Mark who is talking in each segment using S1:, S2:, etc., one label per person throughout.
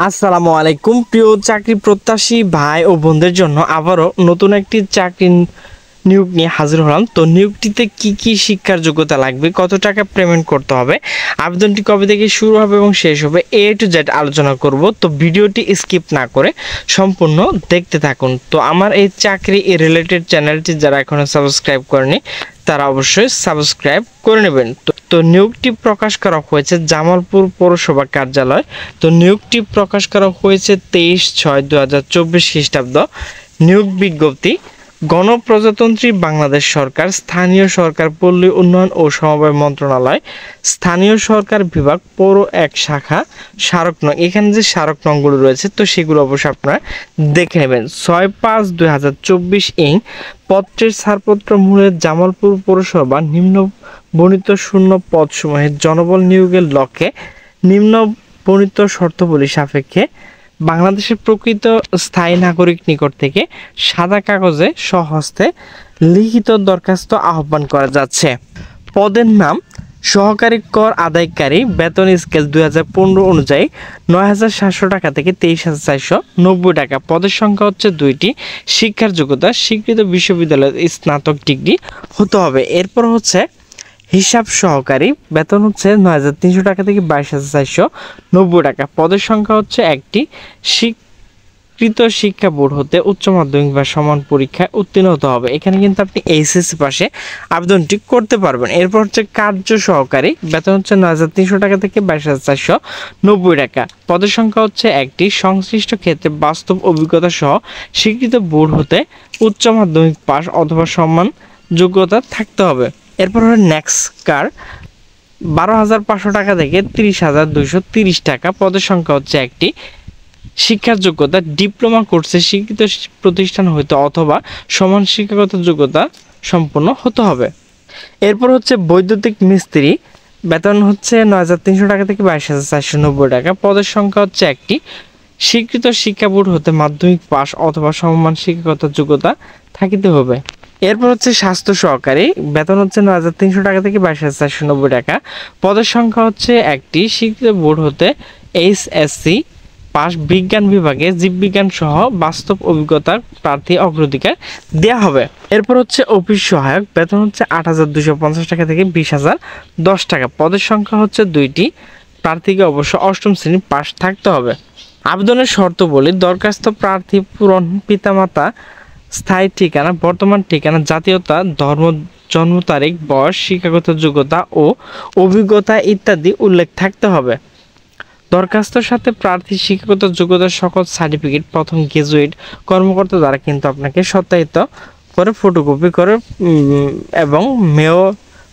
S1: আসসালামু আলাইকুম প্রিয় চাকরি প্রত্যাশী ভাই ও বোনদের জন্য আবারও নতুন একটি চাকরি নিয়োগ নিয়ে হাজির হলাম। তো নিয়োগটিতে কি কি শিক্ষার যোগ্যতা লাগবে, কত টাকা পেমেন্ট করতে হবে, আবেদনটি কবে থেকে শুরু হবে এবং শেষ হবে, টু জেড আলোচনা করব। তো ভিডিওটি স্কিপ না করে সম্পূর্ণ দেখতে থাকুন। তো আমার এই চাকরি রিলেটেড চ্যানেলটি যারা এখনো সাবস্ক্রাইব করেনি তারা অবশ্যই সাবস্ক্রাইব করে নেবেন। তো নিয়োগটি প্রকাশ করা হয়েছে জামালপুর পৌরসভা কার্যালয়। তো নিয়োগটি প্রকাশ করা হয়েছে 23/6/2024 খ্রিস্টাব্দ। নিয়োগ বিজ্ঞপ্তি গণপ্রজাতন্ত্রী বাংলাদেশ সরকার, স্থানীয় সরকার, পল্লী উন্নয়ন ও সমবায় মন্ত্রণালয়, স্থানীয় সরকার বিভাগ, পৌর এক শাখা, স্মারক নং। এখানে যে স্মারক নংগুলো রয়েছে তো সেগুলো অবশ্যই আপনারা দেখে নেবেন। 6/5/2024 পত্রের ছাড়পত্র মূলের জামালপুর পৌরসভা নিম্ন বর্ণিত শূন্য পদসমূহের জনবল নিয়োগের লক্ষ্যে নিম্ন বর্ণিত শর্তাবলী সাপেক্ষে বাংলাদেশের প্রকৃত স্থায়ী নাগরিক নিকট থেকে সাদা কাগজে স্বহস্তে লিখিত দরখাস্ত আহ্বান করা যাচ্ছে। পদের নাম সহকারী কর আদায়কারী, বেতন স্কেল 2015 অনুযায়ী 9,700 টাকা থেকে 23,490 টাকা। পদের সংখ্যা হচ্ছে 2টি। শিক্ষার যোগ্যতা স্বীকৃত বিশ্ববিদ্যালয়ের স্নাতক ডিগ্রি হতে হবে। এরপর হচ্ছে হিসাব সহকারী, বেতন হচ্ছে 9,300 টাকা থেকে 22,490 টাকা। পদের সংখ্যা হচ্ছে 1টি। স্বীকৃত শিক্ষা বোর্ড হতে উচ্চ মাধ্যমিক বা সমান পরীক্ষায় উত্তীর্ণ হতে হবে। এখানে কিন্তু আপনি এইচএসসি পাশে আবেদনটি করতে পারবেন। এরপর হচ্ছে কার্য সহকারী, বেতন হচ্ছে 9,300 টাকা থেকে 22,490 টাকা। পদের সংখ্যা হচ্ছে 1টি। সংশ্লিষ্ট ক্ষেত্রে বাস্তব অভিজ্ঞতা সহ স্বীকৃত বোর্ড হতে উচ্চ মাধ্যমিক পাস অথবা সমান যোগ্যতা থাকতে হবে। এরপর হলো নেক্সট কার, 12,500 টাকা থেকে 30,230 টাকা। পদের সংখ্যা হচ্ছে 1টি। শিক্ষার যোগ্যতা ডিপ্লোমা কোর্সে স্বীকৃত প্রতিষ্ঠান হইতে অথবা সমান শিক্ষাগত যোগ্যতা সম্পন্ন হতে হবে। এরপর হচ্ছে বৈদ্যুতিক মিস্ত্রি, বেতন হচ্ছে 9,300 টাকা থেকে 22,490 টাকা। পদের সংখ্যা হচ্ছে 1টি। স্বীকৃত শিক্ষা বোর্ড হতে মাধ্যমিক পাস অথবা সমমান শিক্ষাগত যোগ্যতা থাকিতে হবে। এরপর হচ্ছে স্বাস্থ্য সহকারী, বেতন হচ্ছে 9,300 টাকা থেকে 22,490 টাকা। পদের সংখ্যা হচ্ছে 1টি। স্বীকৃত বোর্ড হতে এইচএসসি পাস, বিজ্ঞান বিভাগে জীববিজ্ঞান সহ বাস্তব অভিজ্ঞতার প্রার্থী অগ্রাধিকার দেওয়া হবে। এরপর হচ্ছে অফিস সহায়ক, বেতন হচ্ছে 8,250 টাকা থেকে 20,010 টাকা। পদের সংখ্যা হচ্ছে 2টি। প্রার্থীকে অবশ্য 8ম শ্রেণী পাস থাকতে হবে। আবেদনের শর্ত বলি, দরখাস্ত প্রার্থী পূরণ, পিতামাতা, স্থায়ী ঠিকানা, বর্তমান ঠিকানা, জাতীয়তা, ধর্ম, জন্ম তারিখ, বয়স, শিক্ষাগত যোগ্যতা ও অভিজ্ঞতা ইত্যাদি উল্লেখ থাকতে হবে। দরখাস্তর সাথে প্রার্থীর শিক্ষাগত যোগ্যতার সকল সার্টিফিকেট প্রথম গ্রাজুয়েট কর্মকর্তা দ্বারা কিন্তু আপনাকে সত্যায়িত করে ফটোকপি করে এবং মেয়র,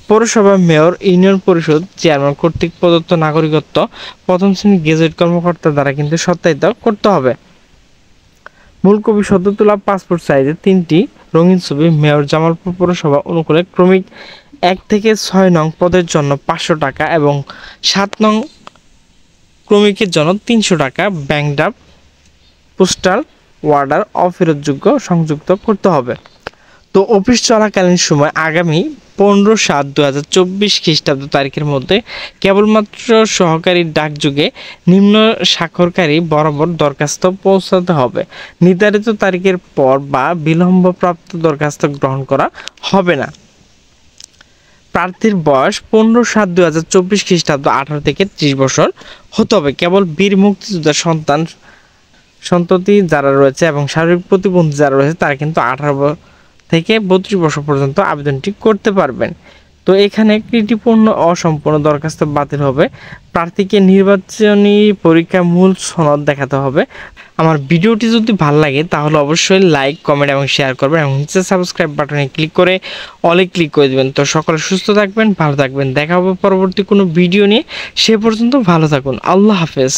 S1: পৌরসভা মেয়র, ইউনিয়ন পরিষদ চেয়ারম্যান কর্তৃক প্রদত্ত নাগরিকত্ব প্রথম শ্রেণীর গ্রাজুয়েট কর্মকর্তা দ্বারা কিন্তু সত্যায়িত করতে হবে। মূল কপি সদ্য তোলা পাসপোর্ট সাইজের 3টি রঙিন ছবি। মেয়র জামালপুর পৌরসভা অনুকূলে ক্রমিক 1 থেকে 6 নং পদের জন্য 500 টাকা এবং 7 নং ক্রমিকের জন্য 300 টাকা ব্যাংক ড্রাফট, পোস্টাল অর্ডার অফেরতযোগ্য সংযুক্ত করতে হবে। তো অফিস চলাকালীন সময় আগামী 15/7/2024 খ্রিস্টাব্দ তারিখের মধ্যে কেবলমাত্র সহকারী ডাকযোগে নিম্ন স্বাক্ষরকারী বরাবর দরখাস্ত পৌঁছাতে হবে। নির্ধারিত তারিখের পর বা বিলম্বপ্রাপ্ত দরখাস্ত গ্রহণ করা হবে না। প্রার্থীর বয়স 15/7/2024 খ্রিস্টাব্দ 18 থেকে 30 বছর হতে হবে। কেবল বীর মুক্তিযোদ্ধার সন্ততি যারা রয়েছে এবং শারীরিক প্রতিবন্ধী যারা রয়েছে তারা কিন্তু 18 থেকে 32 বছর পর্যন্ত আবেদনটি করতে পারবেন। তো এখানে ত্রুটিপূর্ণ অসম্পূর্ণ দরখাস্ত বাতিল হবে। প্রার্থীকে নির্বাচনী পরীক্ষা মূল সনদ দেখাতে হবে। আমার ভিডিওটি যদি ভালো লাগে তাহলে অবশ্যই লাইক, কমেন্ট এবং শেয়ার করবেন এবং নিচে সাবস্ক্রাইব বাটনে ক্লিক করে অলে ক্লিক করে দেবেন। তো সকলে সুস্থ থাকবেন, ভালো থাকবেন। দেখা হবে পরবর্তী কোনো ভিডিও নিয়ে। সে পর্যন্ত ভালো থাকুন। আল্লাহ হাফেজ।